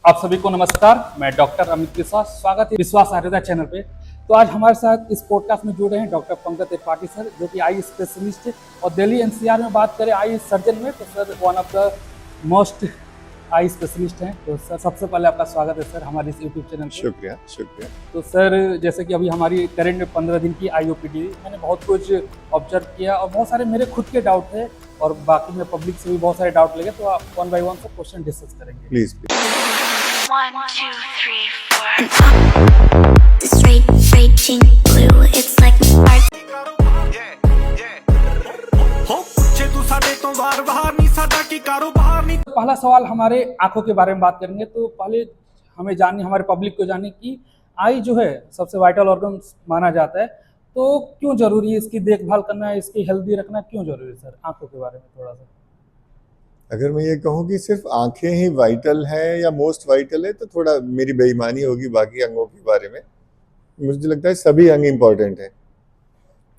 आप सभी को नमस्कार। मैं डॉक्टर अमित विश्वास, स्वागत है विश्वास आयुर्वेदा चैनल पे। तो आज हमारे साथ इस पॉडकास्ट में जुड़े हैं डॉक्टर पंकज त्रिपाठी सर, जो कि आई स्पेशलिस्ट है और दिल्ली एनसीआर में बात करें आई सर्जन में तो sir one of the most eye specialist हैं। तो सर सबसे पहले आपका स्वागत है सर हमारे इस यूट्यूब चैनल पे। शुक्रिया शुक्रिया। तो सर जैसे कि अभी हमारी करेंट 15 दिन की IOPD मैंने बहुत कुछ ऑब्जर्व किया और बहुत सारे मेरे खुद के डाउट थे और बाकी में पब्लिक से भी बहुत सारे डाउट लगे, तो आप वन बाय वन सब क्वेश्चन डिस्कस करेंगे। Please 1, 2, 3, 4. This raging blue, it's like my heart. हो पूछे तू साडे तो बार बाहर नहीं साडा की कारोबार नहीं। पहला सवाल हमारे आंखों के बारे में बात करेंगे। तो पहले हमें जाननी, हमारे पब्लिक को जाननी कि आई जो है सबसे वाइटल ऑर्गन माना जाता है, तो क्यों जरूरी है इसकी देखभाल करना, इसकी हेल्दी रखना क्यों जरूरी है सर? आंखों के बारे में थोड़ा सा। अगर मैं ये कहूँ कि सिर्फ आंखें ही वाइटल हैं या मोस्ट वाइटल है तो थोड़ा मेरी बेईमानी होगी बाकी अंगों के बारे में। मुझे लगता है सभी अंग इम्पोर्टेंट हैं,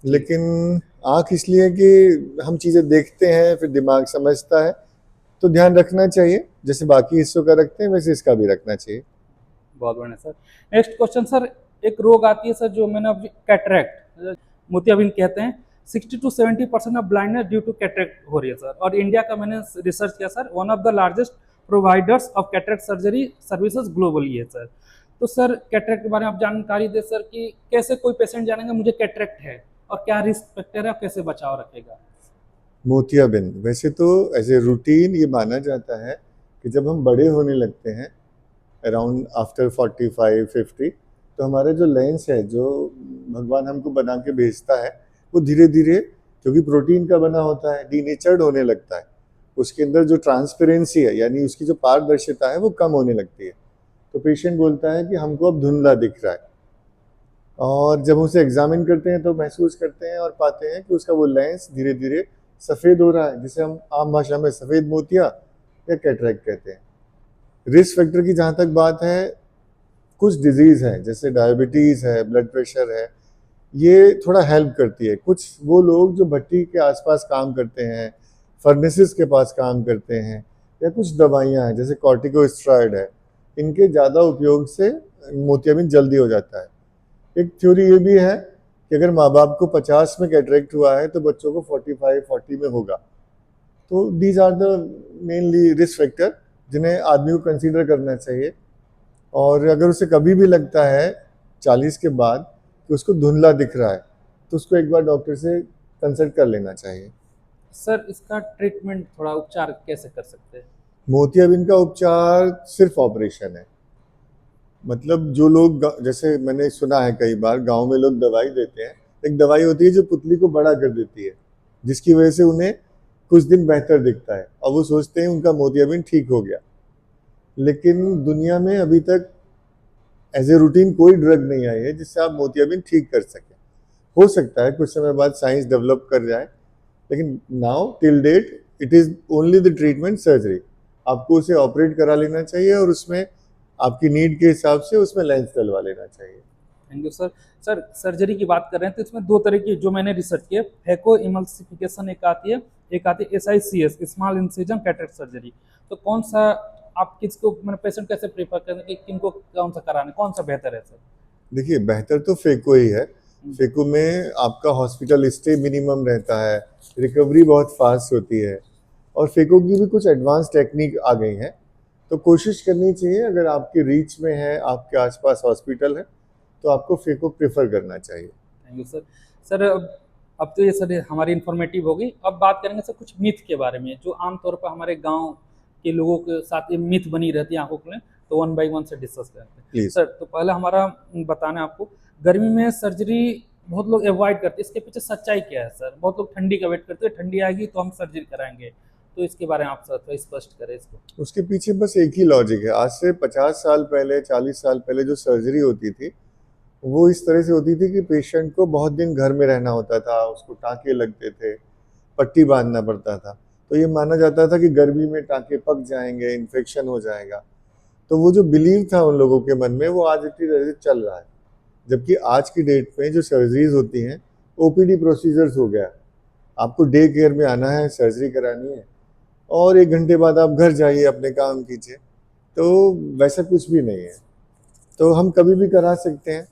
लेकिन आंख इसलिए कि हम चीज़ें देखते हैं फिर दिमाग समझता है, तो ध्यान रखना चाहिए जैसे बाकी हिस्सों का रखते हैं वैसे इसका भी रखना चाहिए। बहुत बढ़िया सर। नेक्स्ट क्वेश्चन सर, एक रोग आती है सर जो मैंने अभी कैटरेक्ट मोतियाबिंद कहते हैं, 60 to 70% of blindness due to cataract हो रही है सर। और इंडिया का मैंने रिसर्च किया sir, one of the largest providers of cataract surgery services globally है सर। तो सर कैटरेक्ट के बारे में आप जानकारी दे सर कि कैसे कोई पेशेंट जानेंगे मुझे कैटरेक्ट है और क्या रिस्क फैक्टर है और कैसे बचाव रखेगा? मोतियाबिंद वैसे तो एज ए रूटीन ये माना जाता है कि जब हम बड़े होने लगते हैं अराउंड आफ्टर 45-50, तो हमारा जो लेंस है जो भगवान हमको बना के भेजता है वो धीरे धीरे, क्योंकि प्रोटीन का बना होता है, डीनेचर्ड होने लगता है। उसके अंदर जो ट्रांसपेरेंसी है यानी उसकी जो पारदर्शिता है वो कम होने लगती है। तो पेशेंट बोलता है कि हमको अब धुंधला दिख रहा है, और जब उसे एग्जामिन करते हैं तो महसूस करते हैं और पाते हैं कि उसका वो लेंस धीरे धीरे सफ़ेद हो रहा है, जिसे हम आम भाषा में सफ़ेद मोतिया या कैटरेक्ट कहते हैं। रिस्क फैक्टर की जहाँ तक बात है, कुछ डिजीज़ है जैसे डायबिटीज़ है, ब्लड प्रेशर है, ये थोड़ा हेल्प करती है। कुछ वो लोग जो भट्टी के आसपास काम करते हैं, फर्नेसेस के पास काम करते हैं, या कुछ दवाइयाँ हैं जैसे कॉर्टिकोस्टेरॉइड है, इनके ज़्यादा उपयोग से मोतियाबिंद जल्दी हो जाता है। एक थ्योरी ये भी है कि अगर माँ बाप को 50 में कैटरेक्ट हुआ है तो बच्चों को 45-40 में होगा। तो these are the mainly risk factor जिन्हें आदमी को कंसीडर करना चाहिए। और अगर उसे कभी भी लगता है 40 के बाद कि उसको धुंधला दिख रहा है तो उसको एक बार डॉक्टर से कंसल्ट कर लेना चाहिए। सर इसका ट्रीटमेंट, थोड़ा उपचार कैसे कर सकते हैं? मोतियाबिंद का उपचार सिर्फ ऑपरेशन है। मतलब जो लोग जैसे मैंने सुना है कई बार गांव में लोग दवाई देते हैं, एक दवाई होती है जो पुतली को बड़ा कर देती है, जिसकी वजह से उन्हें कुछ दिन बेहतर दिखता है और वो सोचते हैं उनका मोतियाबिंद ठीक हो गया। लेकिन दुनिया में अभी तक एज ए रूटीन कोई ड्रग नहीं आई है जिससे आप मोतियाबिंद ठीक कर सकें। हो सकता है कुछ समय बाद साइंस डेवलप कर जाए, लेकिन now till date it is only the treatment surgery. आपको उसे ऑपरेट करा लेना चाहिए और उसमें आपकी नीड के हिसाब से उसमें लेंस डलवा लेना चाहिए। Thank you sir. Sir surgery की बात कर रहे हैं तो इसमें दो तरह की जो मैंने रिसर्च किया, फेको इमल्सिफिकेशन एक आती है, एक आती है SICS small incision cataract surgery. तो कौन सा आप किसको, मैंने पेशेंट कैसे प्रेफर करें कि किनको कौन सा कराने, कौन सा बेहतर है सर? देखिए बेहतर तो फेको ही है। फेको में आपका हॉस्पिटल स्टे मिनिमम रहता है, रिकवरी बहुत फास्ट होती है, और फेको की भी कुछ एडवांस टेक्निक आ गई हैं। तो कोशिश करनी चाहिए, अगर आपके रीच में है, आपके आसपास हॉस्पिटल है, तो आपको फेको प्रेफर करना चाहिए। Thank you sir. सर अब तो ये सर हमारी इन्फॉर्मेटिव होगी, अब बात करेंगे सर कुछ मिथ के बारे में जो आमतौर पर हमारे गांव के लोगों के साथ ये मिथ बनी रहती है आंखों के लिए, तो वन बाय वन से डिस्कस करते हैं। सर तो पहले हमारा बताना आपको, गर्मी में सर्जरी बहुत लोग अवॉइड करते हैं, इसके पीछे सच्चाई क्या है सर? बहुत लोग ठंडी का वेट करते हैं, ठंडी आएगी तो हम सर्जरी कराएंगे, तो इसके बारे में आप सर थोड़ा स्पष्ट करें इसको। उसके पीछे बस एक ही लॉजिक है। आज से 50 साल पहले, 40 साल पहले जो सर्जरी होती थी वो इस तरह से होती थी कि पेशेंट को बहुत दिन घर में रहना होता था, उसको टाँके लगते थे, पट्टी बांधना पड़ता था। तो ये माना जाता था कि गर्मी में टाँके पक जाएंगे, इन्फेक्शन हो जाएगा। तो वो जो बिलीव था उन लोगों के मन में वो आज इतनी तरह से चल रहा है। जबकि आज की डेट में जो सर्जरीज होती हैं OPD प्रोसीजर्स हो गया। आपको डे केयर में आना है, सर्जरी करानी है, और 1 घंटे बाद आप घर जाइए, अपने काम कीजिए। तो वैसा कुछ भी नहीं है, तो हम कभी भी करा सकते हैं।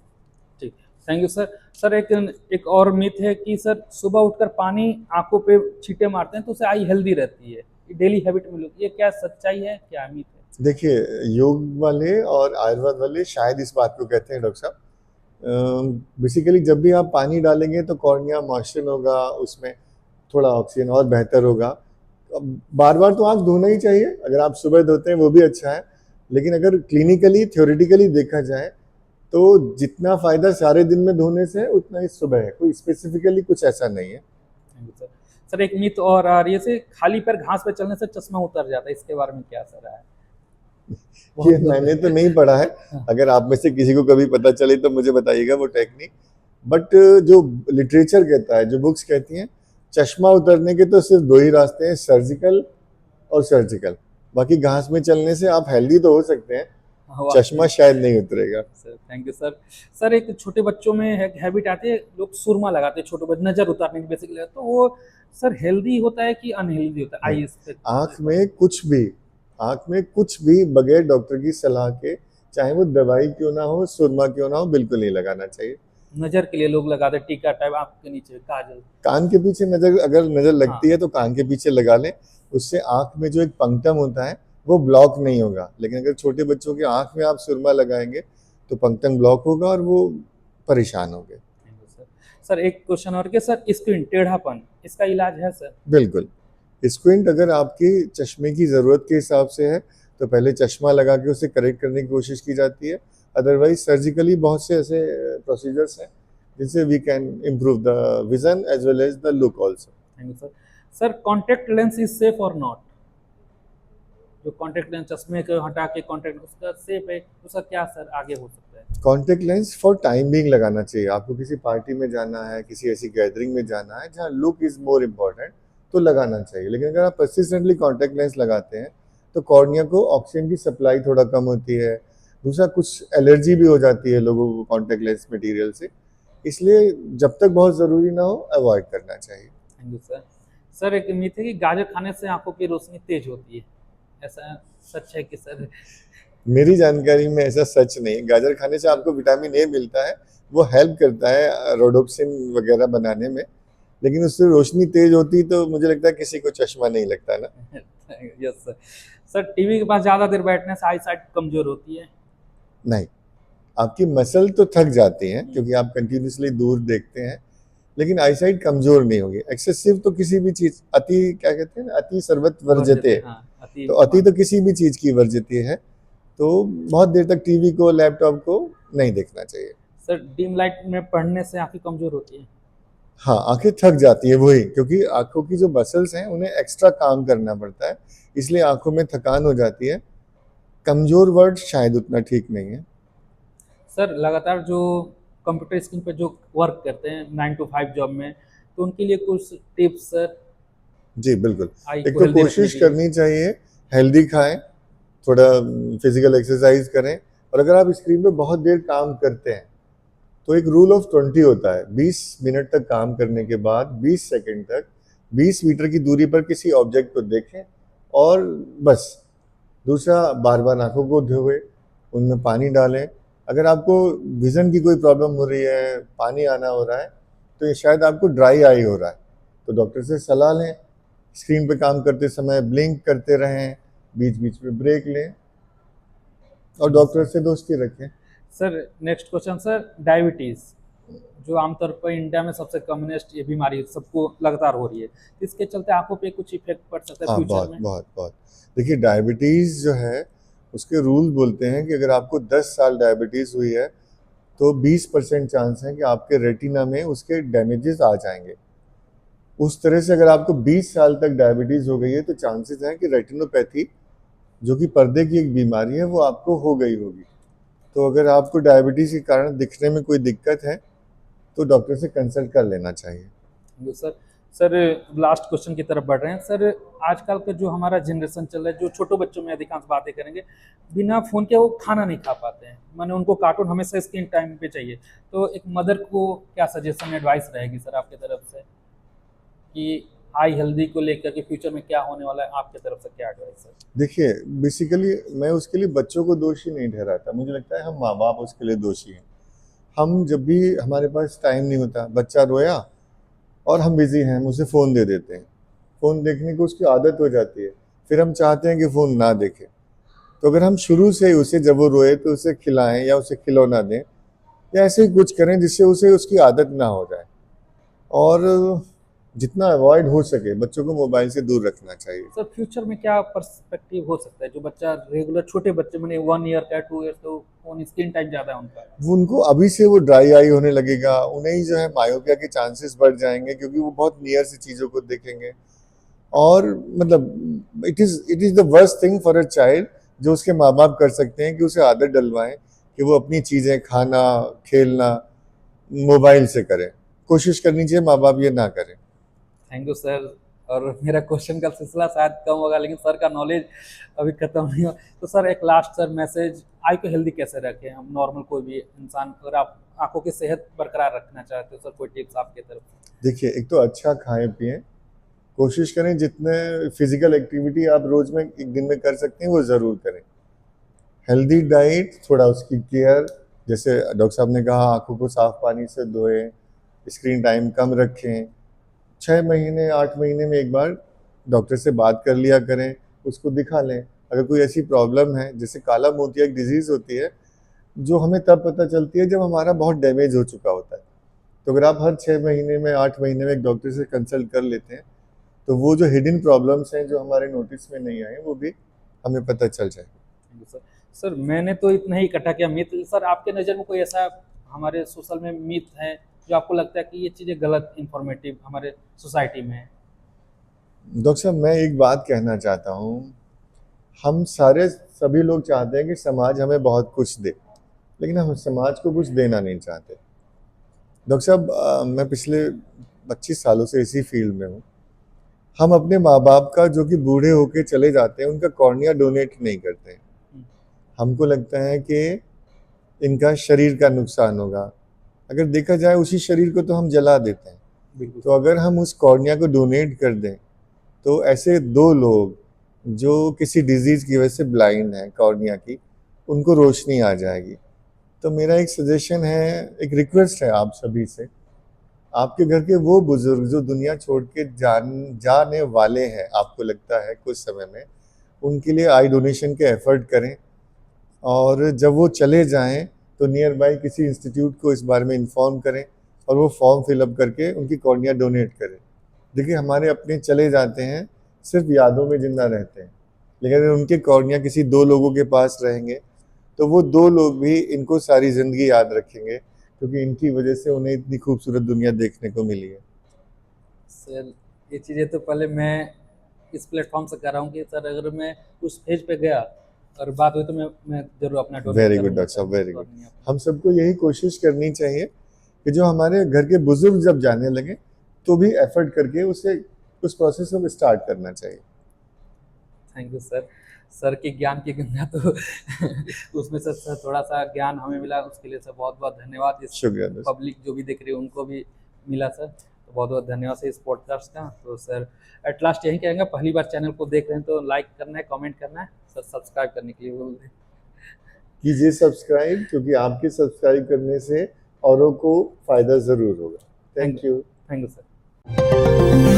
ठीक, थैंक यू सर। सर एक और मिथ है कि सर सुबह उठकर पानी आंखों पे छींटे मारते हैं तो उससे आई हेल्दी रहती है, डेली हैबिट में लोग, ये क्या सच्चाई है, क्या मिथ है? देखिए, योग वाले और आयुर्वेद वाले शायद इस बात को कहते हैं डॉक्टर साहब, बेसिकली जब भी आप पानी डालेंगे तो कॉर्निया मॉइस्चर होगा, उसमें थोड़ा ऑक्सीजन और बेहतर होगा। बार बार तो आँख धोना ही चाहिए, अगर आप सुबह धोते हैं वो भी अच्छा है, लेकिन अगर क्लिनिकली थ्योरेटिकली देखा जाए तो जितना फ़ायदा सारे दिन में धोने से है उतना ही सुबह है, कोई स्पेसिफिकली कुछ ऐसा नहीं है। Thank you sir. सर एक मिथ और आ रही है से खाली पैर घास पे चलने से चश्मा उतर जाता है, इसके बारे में क्या सर है? ये मैंने तो नहीं पढ़ा है, अगर आप में से किसी को कभी पता चले तो मुझे बताइएगा वो टेक्निक। बट जो लिटरेचर कहता है, जो बुक्स कहती हैं, चश्मा उतरने के तो सिर्फ दो ही रास्ते हैं, सर्जिकल और सर्जिकल। बाकी घास में चलने से आप हेल्दी तो हो सकते हैं, चश्मा शायद नहीं उतरेगा। Sir thank you sir. Sir एक छोटे बच्चों में एक हैबिट आती है, लोग सुरमा लगाते हैं छोटे बच्चे नजर उतारने की बेसिकली, तो वो सर हेल्दी होता है कि अनहेल्दी होता है? आइए इस पे। आँख में कुछ भी बगैर डॉक्टर की सलाह के, चाहे वो दवाई क्यों ना हो, सुरमा क्यों ना हो, बिल्कुल नहीं लगाना चाहिए। नजर के लिए लोग लगाते हैं टीका टाइप आँख के नीचे, काजल। कान के पीछे अगर नजर लगती है तो कान के पीछे लगा लें, उससे आँख में जो एक पंक्टम होता है वो ब्लॉक नहीं होगा। लेकिन अगर छोटे बच्चों की आँख में आप सुरमा लगाएंगे तो पंक्टम ब्लॉक होगा और वो परेशान होंगे। सर एक क्वेश्चन और के सर, स्क्रीन टेढ़ापन, इसका इलाज है सर? बिल्कुल, स्क्विंट अगर आपकी चश्मे की ज़रूरत के हिसाब से है तो पहले चश्मा लगा के उसे करेक्ट करने की कोशिश की जाती है, अदरवाइज सर्जिकली बहुत से ऐसे प्रोसीजर्स हैं जिनसे we can improve the vision as well as the look also. Thank you sir. Sir contact lens is safe और नॉट? जो कॉन्टेक्ट लेंस चश्मे को हटा के कॉन्टेक्ट, उसका सेफ है, उसका क्या सर आगे हो सकता है? Contact lens for time being लगाना चाहिए। आपको किसी पार्टी में जाना है, किसी ऐसी गैदरिंग में जाना है जहाँ लुक इज़ मोर इम्पॉर्टेंट, तो लगाना चाहिए। लेकिन अगर आप परसिस्टेंटली कॉन्टेक्ट लेंस लगाते हैं तो कॉर्निया को ऑक्सीजन की सप्लाई थोड़ा कम होती है, दूसरा कुछ एलर्जी भी हो जाती है लोगों को कॉन्टेक्ट लेंस मटेरियल से, इसलिए जब तक बहुत ज़रूरी ना हो अवॉइड करना चाहिए। Thank you sir. सर एक मिथ है कि गाजर खाने से आंखों की रोशनी तेज होती है, ऐसा सच है कि सर? मेरी जानकारी में ऐसा सच नहीं है। गाजर खाने से आपको विटामिन ए मिलता है, वो हेल्प करता है रोडोप्सिन वगैरह बनाने में, लेकिन उससे रोशनी तेज होती तो मुझे लगता है किसी को चश्मा नहीं लगता ना। Yes sir. सर टीवी के पास ज़्यादा देर बैठने से आई साइट कमजोर होती है? नहीं, आपकी मसल तो थक जाती हैं क्योंकि आप कंटिन्यूसली दूर देखते हैं, लेकिन आईसाइट कमजोर नहीं होगी। एक्सेसिव तो किसी भी चीज, अति क्या कहते हैं ना, अति सर्वत वर्जते, तो अति तो किसी भी चीज की वर्जती है, तो बहुत देर तक टीवी को, लैपटॉप को नहीं देखना चाहिए। सर डिम लाइट में पढ़ने से आंखें कमजोर होती है? हाँ, आंखें थक जाती है, वही क्योंकि आंखों की जो मसल्स हैं उन्हें एक्स्ट्रा काम करना पड़ता है, इसलिए आंखों में थकान हो जाती है। कमजोर वर्ड शायद उतना ठीक नहीं है। सर लगातार जो कंप्यूटर स्क्रीन पे जो वर्क करते हैं 9 to 5 जॉब में, तो उनके लिए कुछ टिप्स सर? जी बिल्कुल, आई एक को तो हेल्दी कोशिश रखने के लिए। करनी चाहिए हेल्दी खाएं, थोड़ा फिजिकल एक्सरसाइज करें, और अगर आप स्क्रीन पे बहुत देर काम करते हैं तो एक रूल ऑफ 20 होता है। 20 मिनट तक काम करने के बाद 20 सेकंड तक 20 मीटर की दूरी पर किसी ऑब्जेक्ट को देखें और बस। दूसरा, बार बार आंखों को धोए, उनमें पानी डालें। अगर आपको विज़न की कोई प्रॉब्लम हो रही है, पानी आना हो रहा है, तो ये शायद आपको ड्राई आई हो रहा है, तो डॉक्टर से सलाह लें। स्क्रीन पे काम करते समय ब्लिंक करते रहें, बीच बीच में ब्रेक लें और डॉक्टर से दोस्ती रखें। Sir next question sir, diabetes जो आमतौर पर इंडिया में सबसे कॉमनेस्ट ये बीमारी सबको लगातार हो रही है, इसके चलते आंखों पे कुछ इफेक्ट पड़ सकता है हाँ, फ्यूचर बहुत में? बहुत बहुत। देखिए, डायबिटीज़ जो है उसके रूल बोलते हैं कि अगर आपको 10 साल डायबिटीज़ हुई है तो 20% चांस है कि आपके रेटिना में उसके डैमेजेस आ जाएंगे। उस तरह से अगर आपको 20 साल तक डायबिटीज़ हो गई है तो चांसेस हैं कि रेटिनोपैथी, जो कि पर्दे की एक बीमारी है, वो आपको हो गई होगी। तो अगर आपको डायबिटीज़ के कारण दिखने में कोई दिक्कत है तो डॉक्टर से कंसल्ट कर लेना चाहिए। सर सर लास्ट क्वेश्चन की तरफ बढ़ रहे हैं सर। आजकल का जो हमारा जनरेशन चल रहा है, जो छोटे बच्चों में अधिकांश बातें करेंगे, बिना फ़ोन के वो खाना नहीं खा पाते हैं, माने उनको कार्टून हमेशा स्क्रीन टाइम पे चाहिए। तो एक मदर को क्या सजेशन एडवाइस रहेगी सर आपकी तरफ से कि हाई हेल्दी को लेकर के फ्यूचर में क्या होने वाला है, आपकी तरफ से क्या एडवाइस है? देखिए, बेसिकली मैं उसके लिए बच्चों को दोषी नहीं ठहराता, मुझे लगता है हम माँ बाप उसके लिए दोषी हैं। हम जब भी हमारे पास टाइम नहीं होता, बच्चा रोया और हम बिजी हैं, हम उसे फ़ोन दे देते हैं, फ़ोन देखने की उसकी आदत हो जाती है, फिर हम चाहते हैं कि फ़ोन ना देखे। तो अगर हम शुरू से ही उसे जब वो रोए तो उसे खिलाएं या उसे खिलौना दें या ऐसे ही कुछ करें जिससे उसे उसकी आदत ना हो जाए, और जितना अवॉइड हो सके बच्चों को मोबाइल से दूर रखना चाहिए। सर फ्यूचर में क्या पर्सपेक्टिव हो सकता है, जो बच्चा रेगुलर छोटे बच्चे मैंने 1 ईयर का 2 ईयर तो फोन स्क्रीन टाइम ज़्यादा है उनका? वो उनको अभी से वो ड्राई आई होने लगेगा, उन्हें ही जो है मायोपिया के चांसेस बढ़ जाएंगे क्योंकि वो बहुत नियर से चीज़ों को देखेंगे। और मतलब it is the worst thing for a child जो उसके माँ बाप कर सकते हैं कि उसे आदत डलवाएं कि वो अपनी चीज़ें खाना खेलना मोबाइल से करें। कोशिश करनी चाहिए माँ बाप ये ना करें। Thank you sir. और मेरा क्वेश्चन का सिलसिला शायद कम होगा लेकिन सर का नॉलेज अभी खत्म नहीं हो। तो सर एक लास्ट सर मैसेज, आई को हेल्दी कैसे रखें हम, नॉर्मल कोई भी इंसान, अगर आप आंखों की सेहत बरकरार रखना चाहते हो सर, कोई टिप्स आपकी तरफ से? देखिए, एक तो अच्छा खाएं पिएं, कोशिश करें जितने फिजिकल एक्टिविटी आप रोज में एक दिन में कर सकते हैं वो ज़रूर करें। हेल्दी डाइट, थोड़ा उसकी केयर, जैसे डॉक्टर साहब ने कहा आंखों को साफ पानी से धोएं, स्क्रीन टाइम कम रखें, 6 महीने 8 महीने में एक बार डॉक्टर से बात कर लिया करें, उसको दिखा लें। अगर कोई ऐसी प्रॉब्लम है, जैसे काला मोतिया एक डिजीज़ होती है जो हमें तब पता चलती है जब हमारा बहुत डैमेज हो चुका होता है। तो अगर आप हर 6 महीने में 8 महीने में एक डॉक्टर से कंसल्ट कर लेते हैं तो वो जो हिडन प्रॉब्लम्स हैं जो हमारे नोटिस में नहीं आए वो भी हमें पता चल जाएगा। Thank you sir. सर मैंने तो इतना ही इकट्ठा किया मिथ। सर आपके नज़र में कोई ऐसा हमारे सोशल में मिथ है जो आपको लगता है कि ये चीज़ें गलत इंफॉर्मेटिव हमारे सोसाइटी में है? डॉक्टर साहब, मैं एक बात कहना चाहता हूँ, हम सभी लोग चाहते हैं कि समाज हमें बहुत कुछ दे, लेकिन हम समाज को कुछ देना नहीं चाहते। डॉक्टर साहब, मैं पिछले 25 सालों से इसी फील्ड में हूँ। हम अपने माँ बाप का, जो कि बूढ़े होके चले जाते हैं, उनका कॉर्निया डोनेट नहीं करते हैं। हमको लगता है कि इनका शरीर का नुकसान होगा। अगर देखा जाए उसी शरीर को तो हम जला देते हैं, बिल्कुल। तो अगर हम उस कॉर्निया को डोनेट कर दें तो ऐसे 2 लोग जो किसी डिजीज़ की वजह से ब्लाइंड हैं कॉर्निया की, उनको रोशनी आ जाएगी। तो मेरा एक सजेशन है, एक रिक्वेस्ट है आप सभी से, आपके घर के वो बुजुर्ग जो दुनिया छोड़ के जाने वाले हैं, आपको लगता है कुछ समय में, उनके लिए आई डोनेशन के एफर्ट करें, और जब वो चले जाएं तो नियर बाई किसी इंस्टीट्यूट को इस बारे में इन्फॉर्म करें और वो फॉर्म फिलअप करके उनकी कॉर्निया डोनेट करें। देखिए, हमारे अपने चले जाते हैं, सिर्फ यादों में जिंदा रहते हैं, लेकिन अगर उनके कॉर्निया किसी 2 लोगों के पास रहेंगे तो वो 2 लोग भी इनको सारी ज़िंदगी याद रखेंगे, क्योंकि इनकी वजह से उन्हें इतनी खूबसूरत दुनिया देखने को मिली है। सर ये चीज़ें तो पहले मैं इस प्लेटफॉर्म से कर रहा हूँ कि सर अगर मैं उस पेज पे गया और बात हुई तो मैं जरूर अपना डोनेट वेरी गुड करूँगा डॉक्टर साहब, सर, वेरी गुड। कॉर्निया। हम सबको यही कोशिश करनी चाहिए कि जो हमारे घर के बुजुर्ग जब जाने लगे तो भी एफर्ट करके उसे उस प्रोसेस को स्टार्ट करना चाहिए। Thank you sir. सर की ज्ञान की गंगा तो उसमें से सर थोड़ा सा ज्ञान हमें मिला, उसके लिए सर बहुत बहुत धन्यवाद। इस शुक्रिया दोस्त। पब्लिक जो भी देख रही है उनको भी मिला सर, तो बहुत बहुत धन्यवाद सर इस पॉडकास्ट का। तो सर एट लास्ट यही कहेंगे, पहली बार चैनल को देख रहे हैं तो लाइक करना है, कमेंट करना है, सर सब्सक्राइब करने के लिए बोल दें। कीजिए सब्सक्राइब, क्योंकि आपके सब्सक्राइब करने से औरों को फ़ायदा ज़रूर होगा। Thank you. Thank you sir.